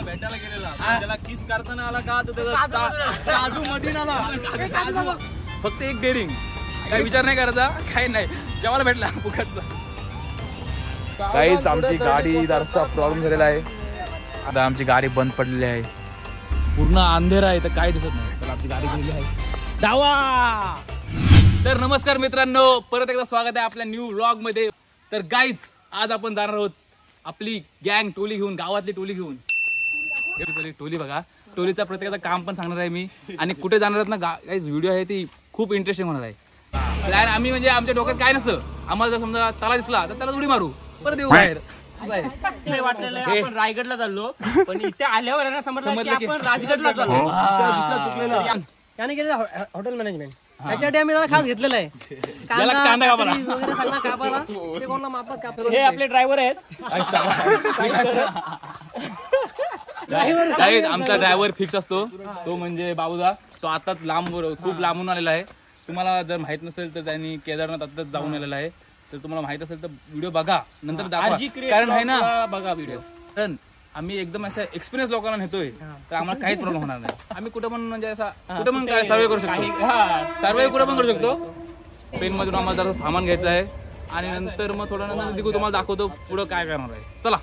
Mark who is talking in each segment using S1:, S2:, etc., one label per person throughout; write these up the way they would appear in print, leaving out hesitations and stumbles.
S1: पोरीला भेटायला गेलेला, त्याला किस करताना आला का तर त्याचा काजू मध्ये आला.
S2: फक्त एक डेअरिंग, काही विचार नाही करायचा, काही नाही, जेवायला भेटला फुकटचा. काहीच आमची गाडी जरासा प्रॉब्लेम झालेला आहे. आता आमची गाडी बंद पडलेली आहे, पूर्ण अंधेरा आहे, तर काय दिसत नाही. तर आमची गाडी गेलेली आहे. धावा. तर नमस्कार मित्रांनो, परत एकदा स्वागत आहे आपल्या न्यू व्लॉग मध्ये. तर गाईज आज आपण जाणार आहोत आपली गँग टोली घेऊन, गावातली टोली घेऊन. टोली बघा, टोलीचा प्रत्येकाचं काम पण सांगणार आहे मी, आणि कुठे जाणार आहेत ना गाईज. व्हिडिओ आहे ती खूप इंटरेस्टिंग होणार आहे. प्लॅन आम्ही म्हणजे आमच्या डोक्यात काय नसतं, आम्हाला जर समजा तला दिसला तर त्याला उडी मारू, परत येऊ बाहेर.
S1: वाटलेलं आपण रायगडला चाललो, पण इथे आल्यावर ना समजलं की आपण राजगडला चाललो.
S3: त्याने केलेलं हॉटेल मॅनेजमेंट, त्याच्यासाठी आम्ही जरा खास घेतलेलं आहे.
S2: कांदा कापाला
S3: ते कोणाला मापात कापलं.
S1: हे आपले ड्रायव्हर आहेत.
S2: आमचा ड्रायव्हर फिक्स असतो, तो म्हणजे बाबूदा. तो आताच खूप लांबून आलेला आहे. तुम्हाला जर माहित नसेल तर त्यांनी केदारनाथ आताच जाऊन आलेला आहे. तर तुम्हाला माहित असेल तर व्हिडिओ बघा, नंतर दाखवा. कारण आहे ना
S1: बघा व्हिडिओ.
S2: पण आम्ही एकदम असं एक्सपिरियन्स लोकांना नेतोय, तर आम्हाला काहीच प्रॉब्लेम होणार नाही. आम्ही कुठं पण म्हणजे असा कुठं पण काय सर्वे करू शकतो. सर्वे कुठं पण करू शकतो. पेन मधून आम्हाला जरा सामान घ्यायचं आहे, आणि नंतर मग थोडं नंतर दिगू तुम्हाला दाखवतो पुढं काय करणार आहे. चला.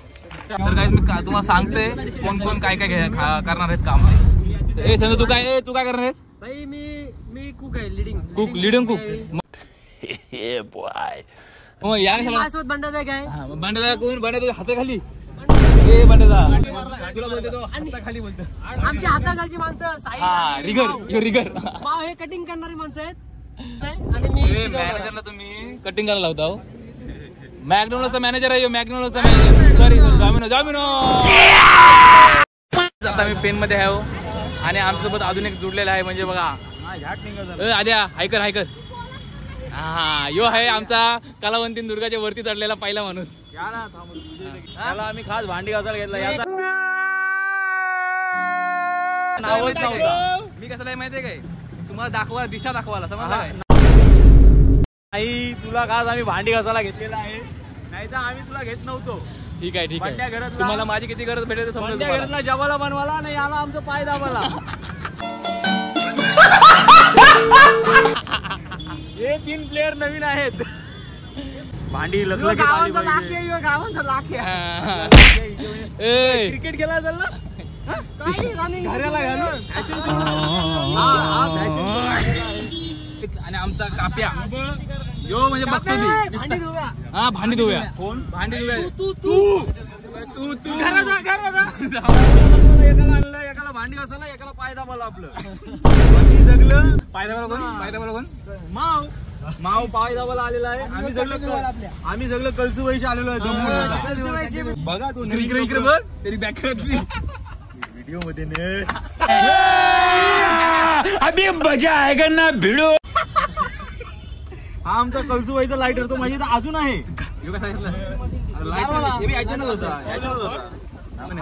S2: तर काय मी तुम्हाला सांगते कोण कोण काय काय करणार आहेत काम. ए संजू, तू काय करणार आहेस?
S3: भाई मी कुक आहे, लिडिंग
S2: कुक. मग या
S3: माझ्यासोबत बंडाचा काय
S2: भांड्याचा कोण? भांड्या हाताखाली. ए भांड्याचा तुला बोलतो तो हाताखाली बोलतो.
S3: आमच्या हाताखालची माणसं
S2: रिगर
S3: माव हे कटिंग करणारी माणसं आहेत. आणि मी
S2: मॅनेजरला तुम्ही कटिंग करायला लावता. मॅकडोनल्डचा मॅनेजर आहे, मॅकडोनल्डचा मॅनेजर. Sorry, domino. आता मी पेन मध्ये आहे, आणि आमच्यासोबत अजून एक जुडलेला आहे, म्हणजे बघा आद्या हायकर. हा, यो आहे आमचा कलावंतीन दुर्गाच्या वरती चढलेला पहिला माणूस.
S1: त्याला आम्ही खास भांडी घासायला घेतला. याचा
S2: मी कसं माहितीये काय, तुम्हाला दाखवा, दिशा दाखवायला, समजलं काय?
S1: नाही, तुला खास आम्ही भांडी घासायला घेतलेला आहे, नाही तर आम्ही तुला घेत नव्हतो.
S2: ठीक आहे. तुम्हाला माझी किती गरज भेटेल समजा.
S1: घरातला जेवायला बनवाला नाही, याला आमचं पाय दाबाला. हे 3 प्लेयर नवीन आहेत. भांडी लखलखीत आली पाहिजे. क्रिकेट खेळायला चाललं घराला घालून.
S2: आणि आमचा काप्या यो म्हणजे बघतो ती. भांडी धुव्या. कोण भांडी धुव्या? तू
S1: एकाला आणलं, एकाला भांडी घासायला, एकाला पाय दाबाला. आपलं सगळं
S2: पाय दाबाला कोण?
S1: माव पाय दाबाला आलेला आहे. आम्ही सगळं कळसुबाईशी आलेलो आहे. बघा तू
S2: इकडे बघ, तरी बॅक
S1: व्हिडिओ मध्ये
S2: अभी मजा आएगा ना भिडो.
S1: हा आमचा कळसुबाईचा लायटर, तो माझी अजून आहे.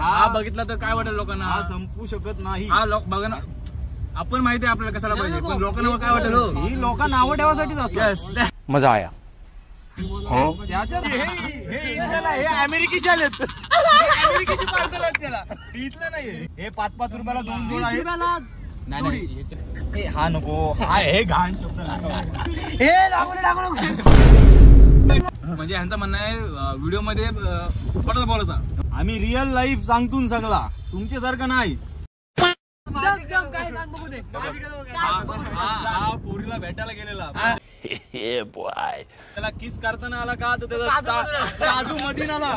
S2: हा बघितला तर काय वाटेल लोकांना?
S1: हा संपू शकत नाही.
S2: हा बघा ना, आपण माहिती आहे आपल्याला कशाला पाहिजे, पण लोकांना काय वाटेल?
S1: ही लोक नावं ठेवासाठीच असतात.
S2: मजा आया.
S1: हे अमेरिकेचे आलेत. अमेरिकेची पार्सल आहेत त्याला. इथलं नाही. हे 5-5 रुपयाला 2 जोड आहेत.
S2: नाही,
S1: हा नको, हे घाण शब्द.
S3: हे टाकू
S2: म्हणजे ह्यांचं म्हणणं आहे व्हिडिओ मध्ये थोडं बोलायचा.
S1: आम्ही रिअल लाईफ सांगतून सगळा, तुमच्यासारखं नाही.
S3: काय सांग बघू दे.
S1: हा पोरीला भेटायला गेलेला, त्याला किस करताना आला का तर त्याचा काजू मध्ये आला.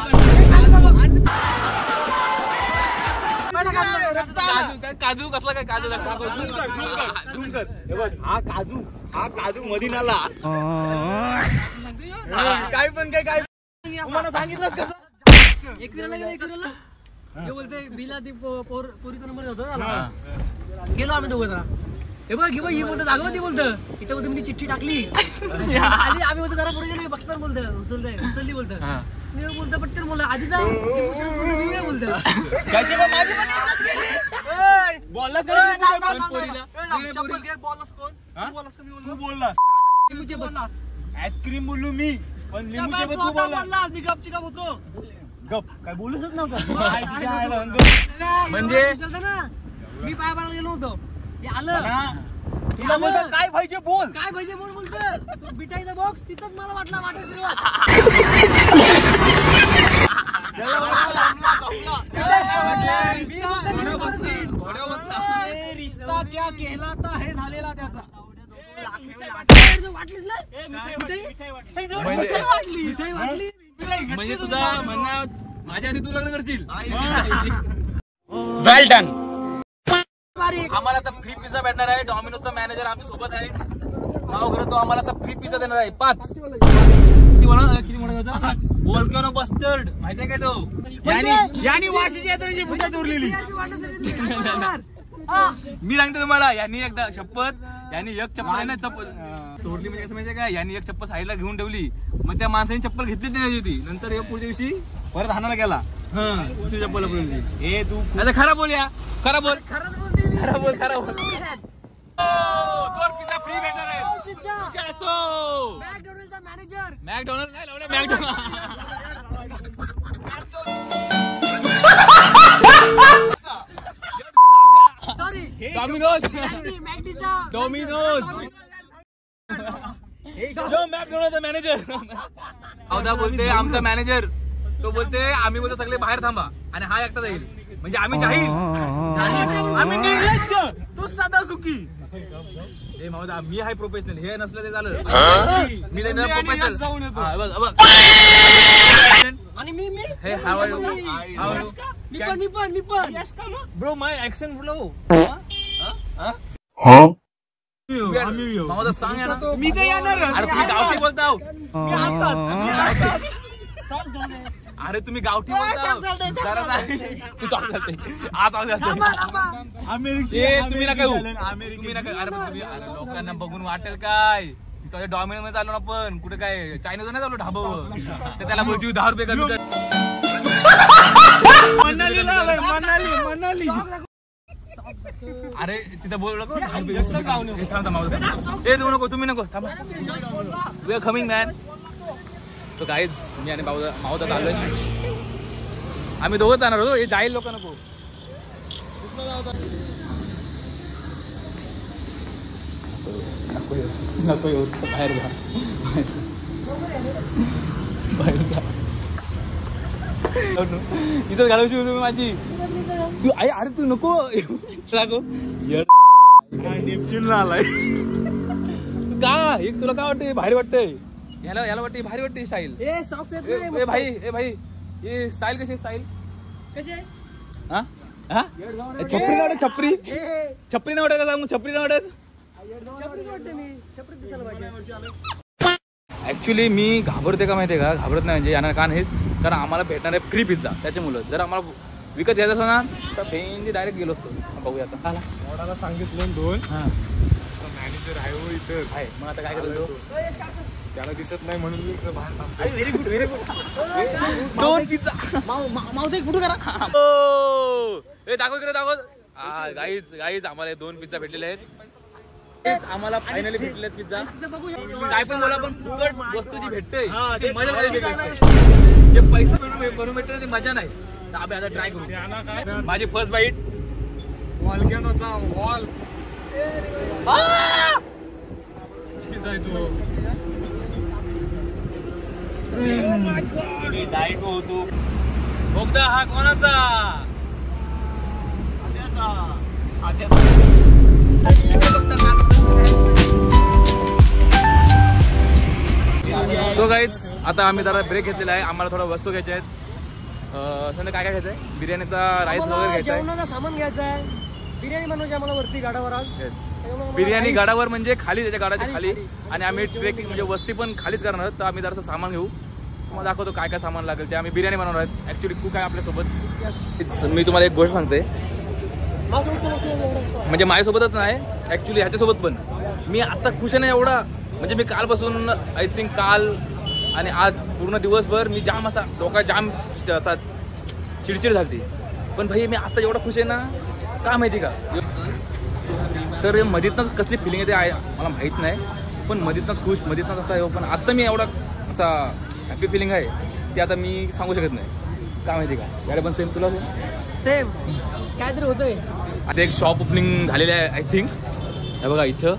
S2: काजू कसला काय? काजू
S1: हा काजू मध्ये आला. काय तुम्हाला सांगितलंच कसं?
S3: एक विराला हे बोलते बिला ती पोरीचा नंबर होता. गेलो आम्ही दोघं जरा. हे बघ ही बोलतं जागवती बोलतं. इथं बोलतो मी चिठ्ठी टाकली आणि आम्ही बोलतो जरा पुढे गेलो. बघतात बोलतं उचलली बोलतं. मी बोलतो पटकन बोलला आधी ना मी काय बोलतो
S1: आईस्क्रीम बोललो मी, पण लिंबूचे तू बोललास. मी गपची गप होतो. गप काय बोलतच नव्हतं.
S2: म्हणजे
S3: मी पाय पाडायला गेलो होतो हे आलं
S1: तुला बोलतो काय पाहिजे बोल.
S3: काय पाहिजे बोल बोलतो बिटाईचा बॉक्स तिथंच मला वाटला वाटत सुरुवात. रिश्ता क्या कहलाता हे झालेला त्याचा. वाटलीच ना मिठाई वाटली.
S2: म्हणजे तुझा म्हणणं माझ्या आधी तू लग्न करशील. वेल डन. आम्हाला आता फ्री पिझ्झा भेटणार आहे. डॉमिनोजचा मॅनेजर आमच्या सोबत आहे. नाव खरं तो आम्हाला आता फ्री पिझ्झा देणार आहे. 5 किती मोठा वोल्कॅनो बस्टर्ड माहितीये काय तो.
S1: यांनी वाशीची यात्रेची पूजा चोरलेली.
S2: मी सांगतो तुम्हाला यांनी एकदा शपथ यांनी एक चप्पल आहे ना चप्पल चोरली म्हणजे कसं माहितीये का. यांनी एक चप्पल साईडला घेऊन ठेवली. मग त्या माणसाने चप्पल घेतलीच नाही होती. नंतर पुढच्या दिवशी
S1: परत हाणायला गेला.
S2: दुसरी चप्पल
S1: हे तू
S2: आता खरा बोल या. खरा बोल.
S3: खरंच बोलते मी.
S2: खरा बोल. खरा बोल. 2 पिझ्झा फ्री भेटणार आहे.
S3: मॅकडोनल्डचा मॅनेजर.
S2: मॅकडोनल्ड नाही लावलं. McDonald
S3: sorry
S2: Domino's.
S3: मॅकडीचा
S2: डॉमिनोज जो मॅकडोनल्डचा मॅनेजर अवधा बोलते आमचा मॅनेजर. तो बोलते आम्ही बोलतो सगळे बाहेर थांबा आणि हा एकटा जाईल. म्हणजे आम्ही जाहीर
S1: आम्ही निर्लज्ज तू साधा सुखी.
S2: हे मावदा मी आहे प्रोफेशनल. हे नसलं ते झालं. मी
S1: आणि
S3: आणि मी
S2: हे हाव
S3: मी पण
S1: ब्रो माय ऍक्सेंट ब्रो.
S2: मावदा सांग यार.
S1: मी तर येणार.
S2: अरे तुम्ही गावठी बोलताव. अरे तुम्ही गावठी बोलताव. तू चाल चालते आज चालते. तुम्ही नका तुम्ही नका. अरे लोकांना बघून वाटेल काय. डॉमिनोज मध्ये चाललो ना आपण कुठे काय चायनीज नाही चाललो ढाबावर. तर त्याला बोलशी 10 रुपये कमी कर.
S1: मनाली
S2: अरे तिथं बोललो नको 10 रुपये. थांब नको तुम्ही नको थांबा. We are coming man. So guys मी आणि मावदा चाललोय. आम्ही दोघं जाणार होतो. हे जाईल लोक नको. नको येऊ बाहेर जा. बाहेर जा. इथं घालवशी तुम्ही माझी. तू अरे तू नको
S1: नेपच्यूनला आलाय
S2: का. एक तुला काय वाटतंय भारी वाटतंय. याला वाटते भारी वाटते स्टाईल.
S3: ए सॉक्स आहेत
S2: ए भाई हे स्टाईल कशी स्टाईल
S3: कसे
S2: हा हा छपरी ना वाटत. छपरी ना वाटत का सांग. छपरी ना वाटत.
S3: छपरीच वाटते मी. छपरीत दिसायला पाहिजे.
S2: ऍक्च्युली मी घाबरते का माहितीये का. घाबरत नाही म्हणजे यांना का नाही कारण आम्हाला भेटणार आहे फ्री पिझ्झा. त्याच्यामुळं जर आम्हाला विकत घ्यायचं असं ना तर भेंडी डायरेक्ट गेलो असतो. बघूया आता.
S1: मोडाला सांगितलं 2
S2: हा
S1: मॅनेजर आहे हो इथं
S2: आहे. मग आता काय करतो.
S1: त्याला दिसत नाही म्हणून मी इकडे बाहेर थांबतो.
S2: Very good very good. 2 pizza
S3: मावचा एक फोटो करा.
S2: ए दाखव इकडे दाखव. गाईज आम्हाला 2 पिझ्झा भेटलेले आहेत. आम्हाला फायनली भेटले आहेत पिझ्झा. काय पण बोला पण फुकट वस्तू जी भेटते मजा काही वेगळी असते. जे पैसे भरून भेटते ती मजा नाही. तर आम्ही आता ट्राय करू. माझी फर्स्ट बाईट.
S1: वॉल्कॅनोचा वॉल चीज आहे तो. डायट होतो.
S2: बोगदा हा कोणाचा. सो गाईज आता आम्ही जरा ब्रेक घेतलेला आहे. आम्हाला थोडा वस्तू घ्यायच्या आहेत. संध्या काय घ्यायचं आहे. बिर्याणीचा राईस वगैरे घ्यायचा आहे.
S3: जेवणाला सामान घ्यायचं आहे. बिर्याणी बनवायची आम्हाला वरती गाडावर आज.
S2: बिर्याणी गाडावर म्हणजे खाली त्याच्या गाडाच्या खाली. आणि आम्ही ट्रेकिंग म्हणजे वस्ती पण खालीच करणार आहोत. तर आम्ही जरासं सामान घेऊ. तुम्हाला दाखवतो काय काय सामान लागेल ते. आम्ही बिर्याणी बनवणार आहोत. ऍक्च्युली कुक आहे आपल्यासोबत. मी तुम्हाला एक गोष्ट सांगते. म्हणजे माझ्यासोबतच नाही ऍक्च्युली ह्याच्यासोबत पण. मी आता खुश आहे ना एवढा. म्हणजे मी कालपासून आय थिंक काल आणि आज पूर्ण दिवसभर मी जाम असा डोका जाम असा चिडचिड झाली. पण भाई मी आता एवढा खुश आहे ना का माहिती का. तर मधीतनंच कसली फिलिंग येते आहे मला माहीत नाही. पण मधीतनंच खुश मधीतनंच असा आहे. पण आता मी एवढा असा हॅपी फिलिंग आहे ते आता मी सांगू शकत नाही. काय माहिती का गाडी पण सेम तुला
S3: सेम काहीतरी होतंय.
S2: आता एक शॉप ओपनिंग झालेली आहे आय थिंक. हे बघा इथं.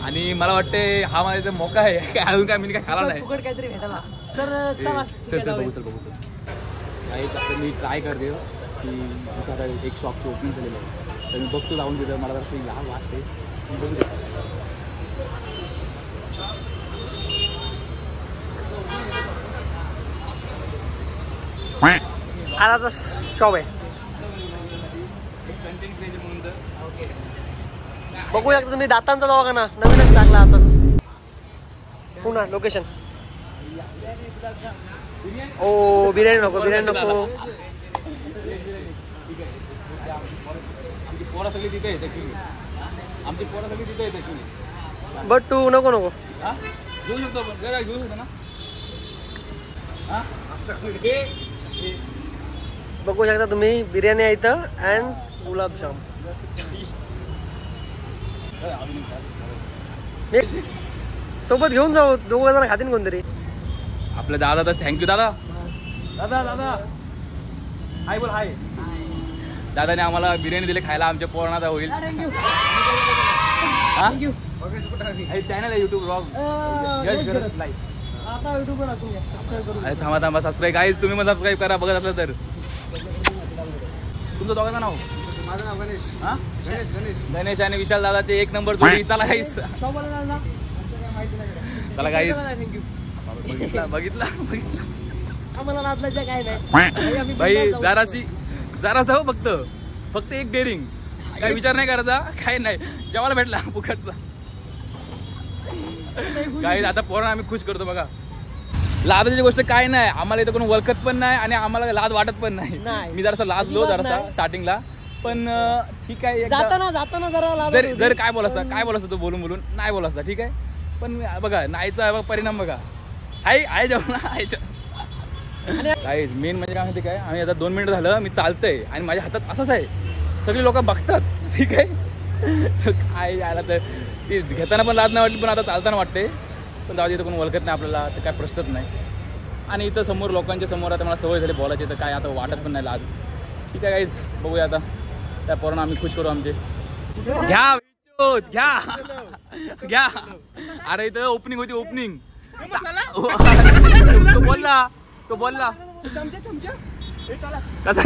S2: आणि मला वाटते हा माझा इथं मोका आहे. अजून काय मी काय खाला नाही.
S3: फुकट काहीतरी भेटायला तर चला
S2: चल बघू चल. काहीच आता मी ट्राय करते की इथं आता एक शॉपचं ओपनिंग झालेलं आहे तर मी बघतो जाऊन तिथं. मला जरा लहान वाटते बघू दे.
S3: आराचा शॉप आहे. बघू शकता तुम्ही दातांचा दवाखाना नवीनच टाकला आताच. पुन्हा लोकेशन. ओ बिर्याणी नको बिर्याणी नको.
S2: आमची पोरं सगळी तिथे येते की आमची पोरं सगळी तिथे येते की
S3: बट तू नको नको
S2: हा घेऊ शकतो आपण घेऊ शकतो ना. हा
S3: बघू शकता तुम्ही बिर्याणी आहे इथं अँड गुलाबजाम. सोबत घेऊन जाऊ दोघं जण खातील कोणतरी.
S2: आपल्या दादा तर थँक्यू दादा. दादा दादा हाय बोल हाय. दादाने आम्हाला बिर्याणी दिली खायला. आमच्या पोरांना होईल. चॅनल आहे युट्यूब ब्लॉग. अरे थांबा थांबा सबस्क्राईब गाईज तुम्ही मला सबस्क्राईब करा बघत असलं तर. तुमचं दोघांचं नाव.
S1: माझं नाव गणेश.
S2: हा गणेश आणि विशाल दादाचे एक नंबर जोडी. चला गाईज चला गाईज. बघितला बघितला बघितला
S3: आम्हाला नाचल्याच्या काय नाही
S2: भाई. जरासा हो फक्त एक डेअरिंग. काय विचार नाही करायचा काय नाही. जेवायला भेटला फुकटचा. काही आता पोरांना आम्ही खुश करतो बघा. लादाची गोष्ट काय नाही. आम्हाला इथं कोण ओळखत पण नाही आणि आम्हाला लाद वाटत पण नाही. मी जरासा लाजलो जरासा स्टार्टिंगला पण ठीक आहे.
S3: जाताना जरा
S2: जर काय बोलत तो बोलून नाही बोलत असता ठीक आहे. पण बघा नाहीचा परिणाम बघा. आहे जेवण आहे. काहीच मेन म्हणजे काय माहिती काय. आम्ही आता 2 मिनिटं झालं मी चालतंय आणि माझ्या हातात असंच आहे. सगळी लोक बघतात ठीक आहे. तर काय यायला तर ती घेताना पण लाज नाही वाटली पण आता चालताना वाटते. पण जाऊ इथं कोण ओळखत नाही आपल्याला तर काय प्रश्नच नाही. आणि इथं समोर लोकांच्या समोर आता मला सवय झाली बोलायची तर काय आता वाटत पण नाही लाज. ठीक आहे काहीच बघूया आता त्या पोरांना आम्ही खुश करू आमचे. घ्या अरे इथं ओपनिंग होती ओपनिंग. तो बोलला कसा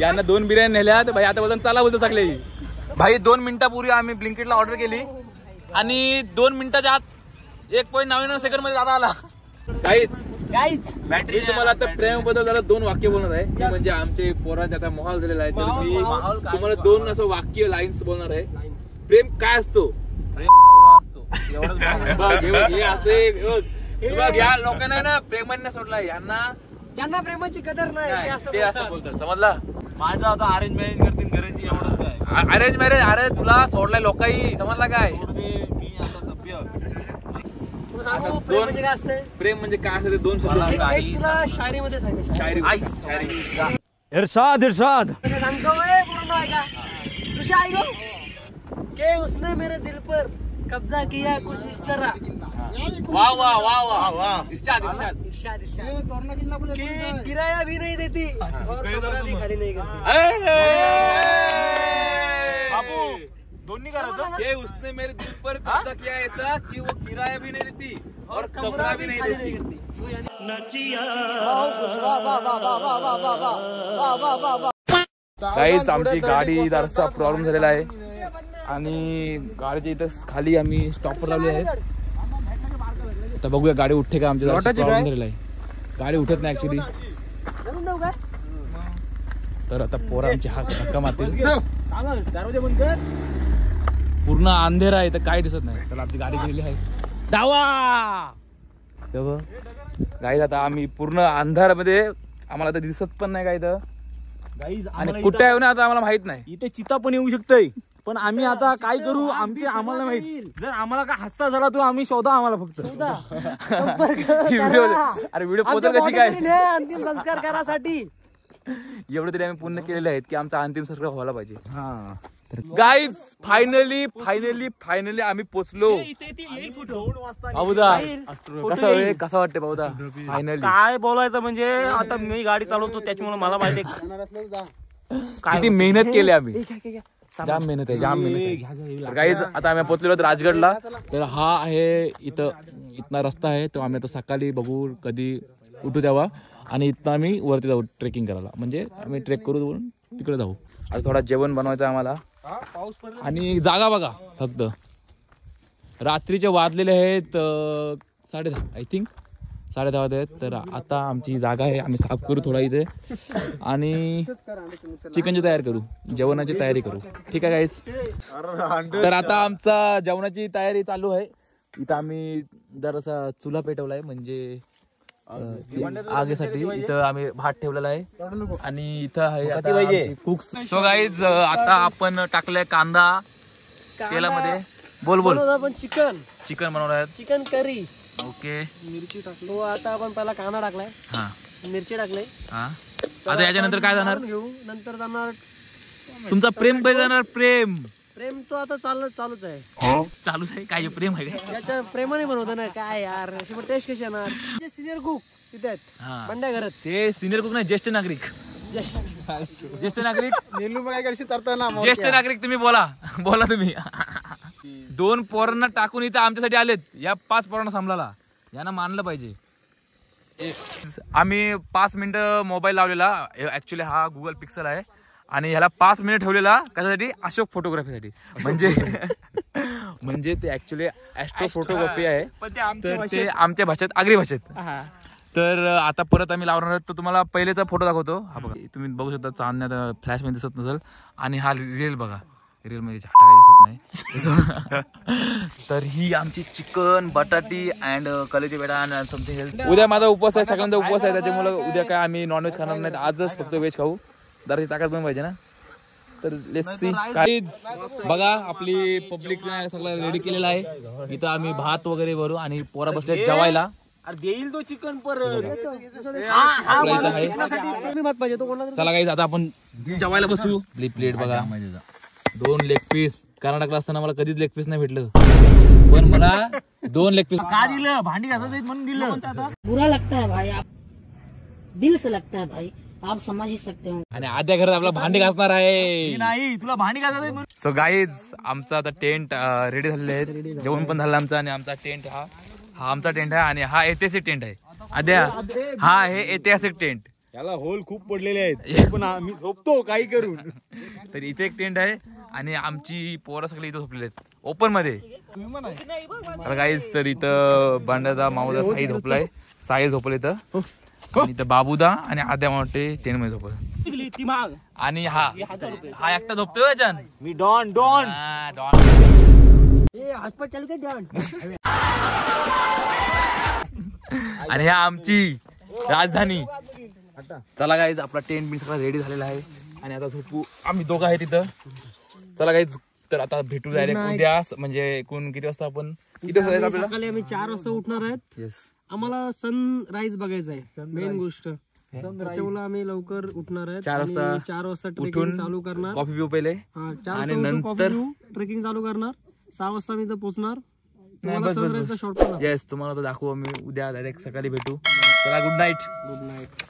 S2: यांना 2 बिर्याणी नेल्या तर भाई आता बोलून चला बोलतो सगळे. भाई 2 मिनिटापूर्वी आम्ही ब्लिंकिटला ऑर्डर केली आणि 2 मिनिटाच्या आत 1.99 सेकंड मध्ये दादा आला. काहीच मी तुम्हाला आता प्रेम बद्दल जरा 2 वाक्य बोलणार आहे. म्हणजे आमचे पोरांचे आता माहोल झालेला आहे तर मी तुम्हाला 2 असं वाक्य लाईन्स बोलणार आहे. प्रेम काय असतो.
S1: प्रेम झावरा असतो.
S2: या लोकांना ना प्रेमाने सोडला. यांना
S3: त्यांना प्रेमाची कदर नाही
S2: ते असं बोलतात समजला.
S1: माझं आता अरेंज मॅरेज करतील घरांची एवढंच काय.
S2: अरेंज मॅरेज अरे तुला सोडलाय लोकांनी समजला काय.
S1: मी आता सभ्य.
S2: प्रेम म्हणजे काय असतं ते 2 शब्द.
S3: शायरीमध्ये
S2: शायरी
S1: इरशाद इरशाद
S3: सांगतो पूर्ण ऐका. तुझी आई गो के उसने मेरे दिल पर कब्जा किया कुछ इस तरह.
S2: वाह वाह वाह वाह वाह. इरशाद
S3: कि किराया भी नहीं देती और कपड़ा भी खाली नहीं करती.
S1: बाबू दोन्ही करायचं.
S2: के उसने मेरे दिल पर कब्जा किया ऐसा कि वो किराया भी नहीं देती और कपड़ा भी नहीं देती. गाईज आमची गाडी जरासा प्रॉब्लेम झालेला आहे आणि गाडीच्या इथं खाली आम्ही स्टॉपवर लावली आहे. आता बघूया गाडी उठते का. आमच्या प्रॉब्लेम झालेला आहे. गाडी उठत नाही ऍक्च्युली. तर आता पोरं आमची हक्का मारतील. पूर्ण अंधेरा आहे तर काय दिसत नाही. तर आमची गाडी गेलेली आहे डावा. गाईज आता आम्ही पूर्ण अंधारामध्ये आम्हाला तर दिसत पण नाही काय तर. आणि कुठे आहे ना आता आम्हाला माहित नाही.
S1: इथे चिता पण येऊ शकतोय पण आम्ही आता काय करू आमचे आम्हाला माहित. जर आम्हाला काय हस्ता झाला तर आम्ही शोधा आम्हाला फक्त.
S2: अरे व्हिडिओ पोहोचल कशी काय.
S3: अंतिम संस्कार करासाठी
S2: एवढं तरी आम्ही पूर्ण केलेले आहेत की आमचा अंतिम संस्कार व्हायला पाहिजे.
S1: हा
S2: तर गाईज फायनली आम्ही पोचलो. बाबूदा कसा वाटते बाबूदा फायनली?
S1: काय बोलायचं म्हणजे आता मी गाडी चालवतो त्याच्यामुळे मला माहिती
S2: किती मेहनत केली आम्ही. जाम मेहनत आहे. गाईज आता आम्ही पोचलेलो राजगडला. तर हा आहे इथला रस्ता आहे तो आम्ही आता सकाळी बघू कधी उठू तेव्हा आणि इथं आम्ही वरती जाऊ ट्रेकिंग करायला. म्हणजे आम्ही ट्रेक करू तिकडे जाऊ. आता थोडा जेवण बनवायचं आम्हाला. आणि जागा बघा फक्त रात्रीचे वाजलेले आहेत 10:30 आय थिंक 10:30 आहेत. तर आता आमची जागा आहे आम्ही साफ करू थोडा इथे आणि चिकनची तयारी करू जेवणाची तयारी करू. ठीक आहे गाईज. तर आता आमचा जेवणाची तयारी चालू आहे. इथं आम्ही जरासा चुला पेटवलाय म्हणजे आगीसाठी. इथं आम्ही भात ठेवलेला आहे आणि इथं आहे कुक्स. सो गाईज आता आपण टाकलंय कांदा तेलामध्ये. बोल
S3: आपण
S2: चिकन बनवलं
S3: चिकन करी.
S2: ओके
S3: मिरची टाकलो. आता आपण पहिला कांदा टाकलाय.
S2: हा
S3: मिरची टाकले.
S2: हा आता याच्यानंतर काय जाणार?
S3: घेऊ नंतर जाणार
S2: तुमचा प्रेम काय जाणार? प्रेम
S3: तो आता चालूच आहे.
S2: चालूच आहे. काय प्रेम आहे काय?
S3: त्याच्या प्रेमाने बनवतं ना काय यार. अशी पण टेस्ट कशी येणार? सिनियर कुक तिथे आहेत बंड्या घरात.
S2: ते सिनियर कुक नाही ज्येष्ठ नागरिक. ज्येष्ठ नागरिक ज्येष्ठ नागरिक तुम्ही बोला तुम्ही. 2 पोरांना टाकून इथं आमच्यासाठी आलेत. या 5 पोरांना सांभाळायला यांना मानलं पाहिजे. आम्ही 5 मिनिटं मोबाईल लावलेला. ऍक्च्युली हा गुगल पिक्सल आहे आणि ह्याला 5 मिनिट ठेवलेला कशासाठी? अशोक फोटोग्राफीसाठी. म्हणजे ते ऍक्च्युली ॲस्ट्रो फोटोग्राफी आहे. तर ते आमच्या भाषेत आगरी भाषेत. तर आता परत आम्ही लावणार आहोत. तर तुम्हाला पहिलेचा फोटो दाखवतो. हा बघा तुम्ही बघू शकता चांदण्यात फ्लॅश मध्ये दिसत नसेल. आणि हा रिअल बघा. रिअल मध्ये झाटा काही दिसत नाही. तर ही आमची चिकन बटाटी अँड कलेजी बेटा अँड समथिंग हेल्थ. उद्या माझा उपवास आहे. सगळ्यांचा उपवास आहे. त्याच्यामुळे उद्या काय आम्ही नॉनव्हेज खाणार नाही. आजच फक्त व्हेज खाऊ. जराची ताकद पण पाहिजे ना. तर लेट्स सी. बघा आपली पब्लिक सगळं रेडी केलेलं आहे. इथं आम्ही भात वगैरे भरू आणि पोरा बसले जेवायला.
S1: देईल तो चिकन परत.
S2: चला गाईज आता आपण जेवायला बसू. प्लेट बघा 2 लेग पीस. कर्नाटकला असताना मला कधीच लेग पीस नाही भेटलं पण मला 2 लेग पीस
S1: का दिलं? भांडी घासायचं म्हणून दिलं.
S4: बुरा लगता है भाई. आप दिल से लगता है भाई. आप समझ ही सकते हो.
S2: आणि आद्या घरात आपला भांडी घासणार आहे.
S1: नाही तुला भांडी घासायचं म्हणून.
S2: सो गाईज आमचा आता टेंट रेडी झालेले आहेत. जेवण पण झालं आमचं. आणि आमचा टेंट हा आमचा टेंट आहे आणि हा ऐतिहासिक टेंट आहे. आद्या हा आहे ऐतिहासिक टेंट.
S1: त्याला होल खूप पडलेले आहेत पण आम्ही झोपतो काही करून.
S2: तर इथे एक टेंट आहे आणि आमची पोरं सगळे इथं झोपलेले आहेत ओपन मध्ये. तर गाईज तर इथं बांड्याचा माऊचा साहिल झोपलाय. साहिल झोपलं इथं. आणि इथं बाबूदा आणि आद्या मोठे टेंट मध्ये झोपलं. आणि हा एकटा झोपतोय जान.
S1: मी डॉन डॉन
S2: आणि ह्या आमची राजधानी. चला गाईज आपला टेंट बी सगळा रेडी झालेला आहे आणि आता झोपू. आम्ही दोघं आहे तिथं. चला गाईज तर आता भेटू डायरेक्ट उद्या. म्हणजे एकूण किती वाजता आपण किती वाजता आपल्याला?
S3: सकाळी आम्ही 4 वाजता उठणार आहेत.
S2: येस
S3: आम्हाला सनराईज बघायचं आहे मेन गोष्ट. त्याच्यामुळे आम्ही लवकर उठणार आहेत.
S2: 4
S3: वाजता ट्रेकिंग चालू करणार.
S2: कॉफी पिऊ पहिले
S3: आणि नंतर ट्रेकिंग चालू करणार. 6 वाजता आम्ही इथं पोहोचणार.
S2: येस तुम्हाला तर दाखवू आम्ही उद्या डायरेक्ट सकाळी भेटू. चला गुड नाईट.